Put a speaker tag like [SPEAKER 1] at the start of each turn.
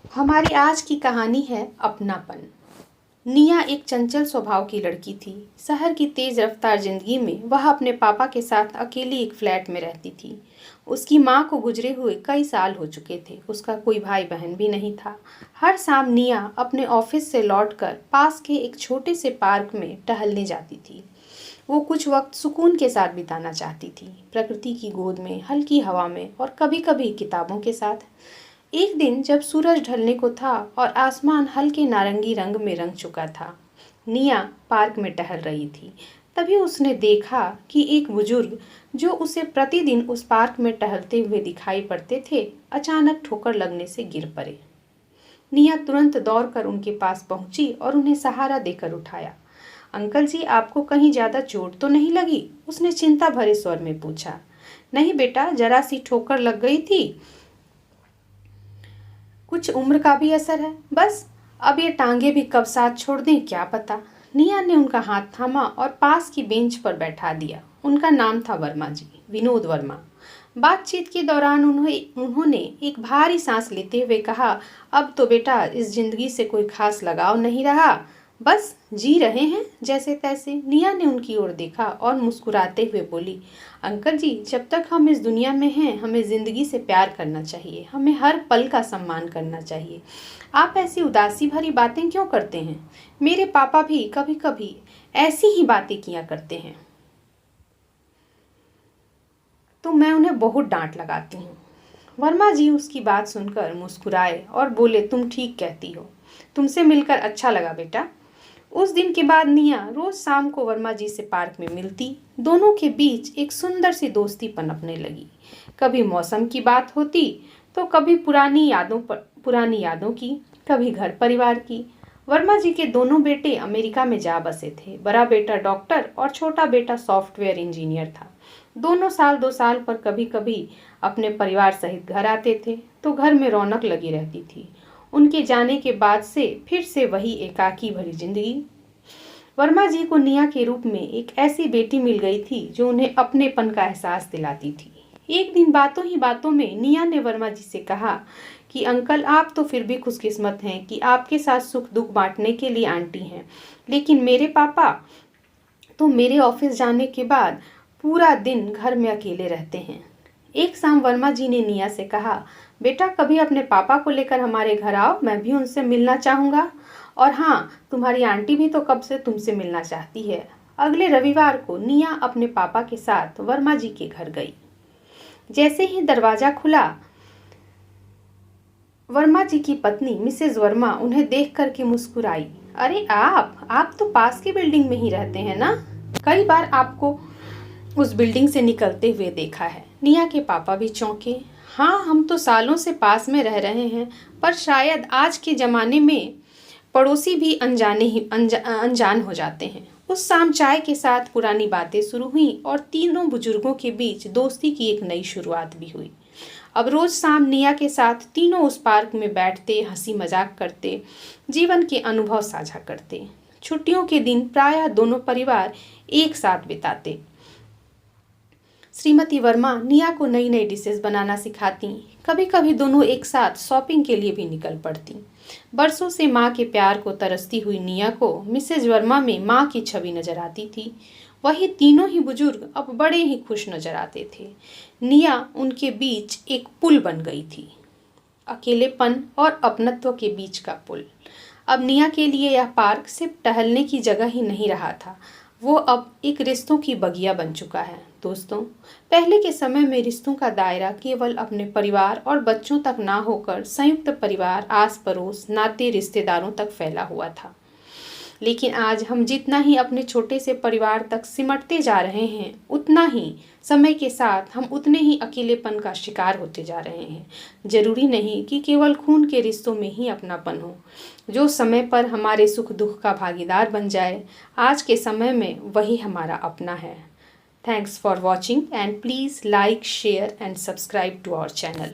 [SPEAKER 1] हमारी आज की कहानी है अपनापन। निया एक चंचल स्वभाव की लड़की थी। शहर की तेज रफ्तार जिंदगी में वह अपने पापा के साथ अकेली एक फ्लैट में रहती थी। उसकी माँ को गुजरे हुए कई साल हो चुके थे। उसका कोई भाई बहन भी नहीं था। हर शाम निया अपने ऑफिस से लौटकर पास के एक छोटे से पार्क में टहलने जाती थी। वो कुछ वक्त सुकून के साथ बिताना चाहती थी, प्रकृति की गोद में, हल्की हवा में और कभी कभी किताबों के साथ। एक दिन जब सूरज ढलने को था और आसमान हल्के नारंगी रंग में रंग चुका था, निया पार्क में टहल रही थी। तभी उसने देखा कि एक बुजुर्ग जो उसे प्रतिदिन उस पार्क में टहलते हुए दिखाई पड़ते थे, अचानक ठोकर लगने से गिर पड़े। निया तुरंत दौड़कर उनके पास पहुंची और उन्हें सहारा देकर उठाया। अंकल जी, आपको कहीं ज्यादा चोट तो नहीं लगी? उसने चिंता भरे स्वर में पूछा। नहीं बेटा, जरा सी ठोकर लग गई थी। कुछ उम्र का भी असर है, बस अब ये टांगे भी कब साथ छोड़ दें क्या पता। निया ने उनका हाथ थामा और पास की बेंच पर बैठा दिया। उनका नाम था वर्मा जी, विनोद वर्मा। बातचीत के दौरान उन्होंने एक भारी सांस लेते हुए कहा, अब तो बेटा इस जिंदगी से कोई खास लगाव नहीं रहा, बस जी रहे हैं जैसे तैसे। निया ने उनकी ओर देखा और मुस्कुराते हुए बोली, अंकल जी, जब तक हम इस दुनिया में हैं हमें जिंदगी से प्यार करना चाहिए, हमें हर पल का सम्मान करना चाहिए। आप ऐसी उदासी भरी बातें क्यों करते हैं? मेरे पापा भी कभी कभी ऐसी ही बातें किया करते हैं, तो मैं उन्हें बहुत डांट लगाती हूँ। वर्मा जी उसकी बात सुनकर मुस्कुराए और बोले, तुम ठीक कहती हो, तुमसे मिलकर अच्छा लगा बेटा। उस दिन के बाद निया रोज शाम को वर्मा जी से पार्क में मिलती। दोनों के बीच एक सुंदर सी दोस्ती पनपने लगी। कभी मौसम की बात होती तो कभी पुरानी यादों की, कभी घर परिवार की। वर्मा जी के दोनों बेटे अमेरिका में जा बसे थे। बड़ा बेटा डॉक्टर और छोटा बेटा सॉफ्टवेयर इंजीनियर था। दोनों साल 2 साल पर कभी कभी अपने परिवार सहित घर आते थे तो घर में रौनक लगी रहती थी। उनके जाने के बाद से फिर से वही एकाकी भरी जिंदगी। वर्मा जी को निया के रूप में एक ऐसी बेटी मिल गई थी जो उन्हें अपनेपन का एहसास दिलाती थी। एक दिन बातों ही बातों में निया ने वर्मा जी से कहा कि अंकल, आप तो फिर भी खुशकिस्मत हैं कि आपके साथ सुख दुख बांटने के लिए आंटी हैं, लेकिन मेरे पापा तो मेरे ऑफिस जाने के बाद पूरा दिन घर में अकेले रहते हैं। एक शाम वर्मा जी ने निया से कहा, बेटा कभी अपने पापा को लेकर हमारे घर आओ, मैं भी उनसे मिलना चाहूँगा। और हाँ, तुम्हारी आंटी भी तो कब से तुमसे मिलना चाहती है। अगले रविवार को निया अपने पापा के साथ वर्मा जी के घर गई। जैसे ही दरवाजा खुला, वर्मा जी की पत्नी मिसेज वर्मा उन्हें देख करके मुस्कुराई। अरे आप तो पास की बिल्डिंग में ही रहते हैं ना? कई बार आपको उस बिल्डिंग से निकलते हुए देखा है। निया के पापा भी चौंके। हाँ, हम तो सालों से पास में रह रहे हैं, पर शायद आज के जमाने में पड़ोसी भी अनजान हो जाते हैं। उस शाम चाय के साथ पुरानी बातें शुरू हुई और तीनों बुजुर्गों के बीच दोस्ती की एक नई शुरुआत भी हुई। अब रोज शाम निया के साथ तीनों उस पार्क में बैठते, हंसी मजाक करते, जीवन के अनुभव साझा करते। छुट्टियों के दिन प्रायः दोनों परिवार एक साथ बिताते। श्रीमती वर्मा निया को नई नई डिशेस बनाना सिखाती। कभी कभी दोनों एक साथ शॉपिंग के लिए भी निकल पड़ती। बरसों से माँ के प्यार को तरसती हुई निया को मिसेज वर्मा में माँ की छवि नजर आती थी। वही तीनों ही बुजुर्ग अब बड़े ही खुश नजर आते थे। निया उनके बीच एक पुल बन गई थी, अकेलेपन और अपनत्व के बीच का पुल। अब निया के लिए यह पार्क सिर्फ टहलने की जगह ही नहीं रहा था, वो अब एक रिश्तों की बगिया बन चुका है। दोस्तों, पहले के समय में रिश्तों का दायरा केवल अपने परिवार और बच्चों तक ना होकर संयुक्त परिवार, आस पड़ोस, नाते रिश्तेदारों तक फैला हुआ था। लेकिन आज हम जितना ही अपने छोटे से परिवार तक सिमटते जा रहे हैं, उतना ही समय के साथ हम उतने ही अकेलेपन का शिकार होते जा रहे हैं। जरूरी नहीं कि केवल खून के रिश्तों में ही अपनापन हो, जो समय पर हमारे सुख दुख का भागीदार बन जाए। आज के समय में वही हमारा अपना है। Thanks for watching and please like, share and subscribe to our channel.